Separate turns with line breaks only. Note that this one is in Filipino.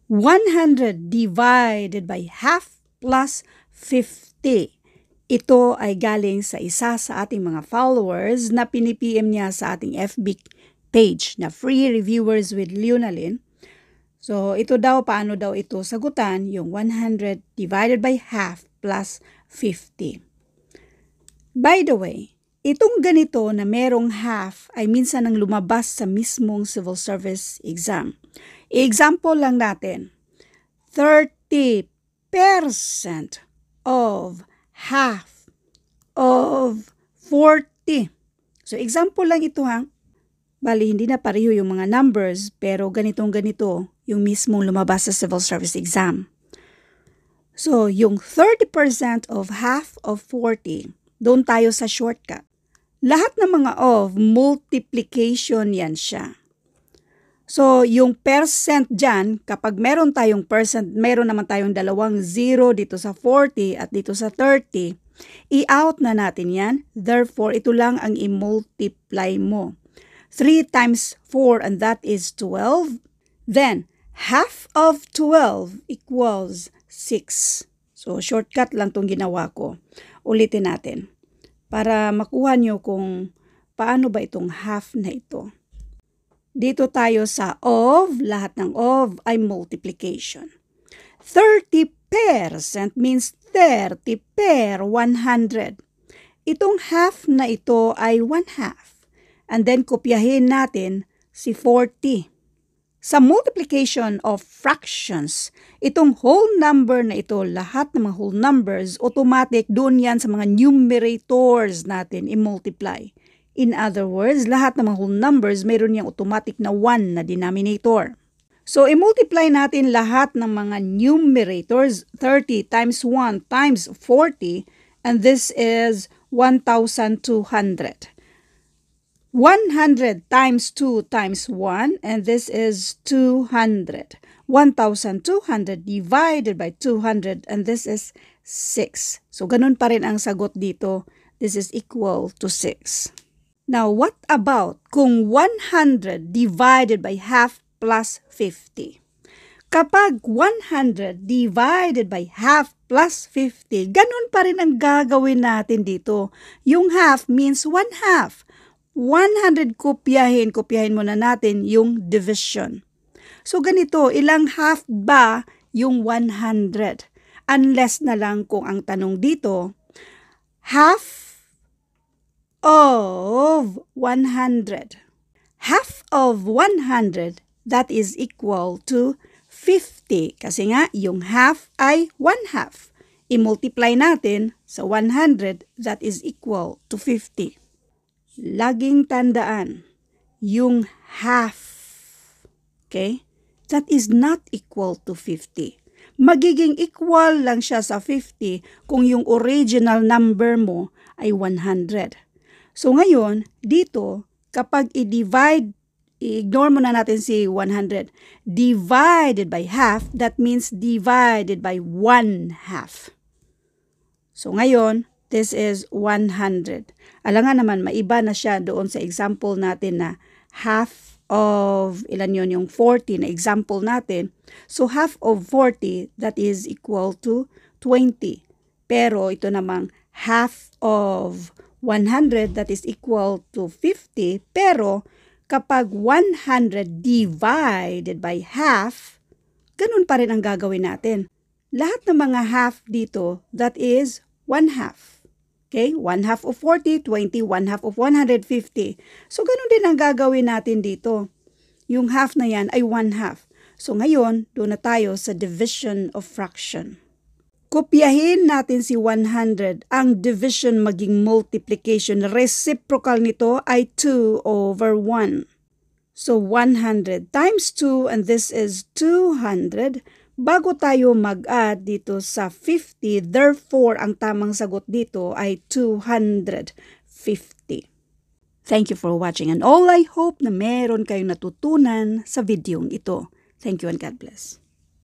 100 divided by half plus 50. Ito ay galing sa isa sa ating mga followers na pinipm niya sa ating FB page na Free Reviewers with Leonalyn. So, ito daw, paano daw ito sagutan, yung 100 divided by half plus 50. By the way, itong ganito na merong half ay minsan ang lumabas sa mismong civil service exam. I-example lang natin, 30% of half of 40. So, example lang ito ha. Bali, hindi na pareho yung mga numbers, pero ganitong-ganito yung mismong lumabas sa civil service exam. So, yung 30% of half of 40, doon tayo sa shortcut. Lahat ng mga of, multiplication yan siya. So, yung percent dyan, kapag meron tayong percent, meron naman tayong dalawang 0 dito sa 40 at dito sa 30, i-out na natin yan. Therefore, ito lang ang i-multiply mo. 3 times 4 and that is 12. Then, half of 12 equals 6. So, shortcut lang itong ginawa ko. Ulitin natin para makuha nyo kung paano ba itong half na ito. Dito tayo sa of, lahat ng of ay multiplication. 30% means 30 per 100. Itong half na ito ay 1 half. And then kopyahin natin si 40. Sa multiplication of fractions, itong whole number na ito, lahat ng mga whole numbers, automatic doon yan sa mga numerators natin i-multiply. In other words, lahat ng mga whole numbers, mayroon niyang automatic na 1 na denominator. So, i-multiply natin lahat ng mga numerators, 30 times 1 times 40, and this is 1,200. 100 times 2 times 1, and this is 200. 1,200 divided by 200, and this is 6. So, ganun pa rin ang sagot dito. This is equal to 6. Now, what about kung 100 divided by half plus 50? Kapag 100 divided by half plus 50, ganun pa rin ang gagawin natin dito. Yung half means 1 half. 100 kopyahin muna natin yung division. So ganito, ilang half ba yung 100? Unless na lang kung ang tanong dito, half of 100. Half of 100, that is equal to 50. Kasi nga, yung half ay 1 half. I-multiply natin sa 100, that is equal to 50. Laging tandaan, yung half, okay, that is not equal to 50. Magiging equal lang siya sa 50 kung yung original number mo ay 100. So ngayon, dito, kapag i-divide, i-ignore muna natin si 100. Divided by half, that means divided by 1 half. So ngayon, this is 100. Alangan naman, maiba na siya doon sa example natin na half of, ilan yun, yung 40 na example natin. So half of 40, that is equal to 20. Pero ito namang half of 100, that is equal to 50. Pero kapag 100 divided by half, ganun pa rin ang gagawin natin. Lahat ng mga half dito, that is 1 half. Okay, 1 half of 40, 20, 1 half of 150. So, ganun din ang gagawin natin dito. Yung half na yan ay 1 half. So, ngayon, doon na tayo sa division of fraction. Kopyahin natin si 100. Ang division maging multiplication. Reciprocal nito ay 2 over 1. So, 100 times 2, and this is 200. Bago tayo mag-add dito sa 50, therefore, ang tamang sagot dito ay 250. Thank you for watching, and all I hope na meron kayong natutunan sa videong ito. Thank you and God bless.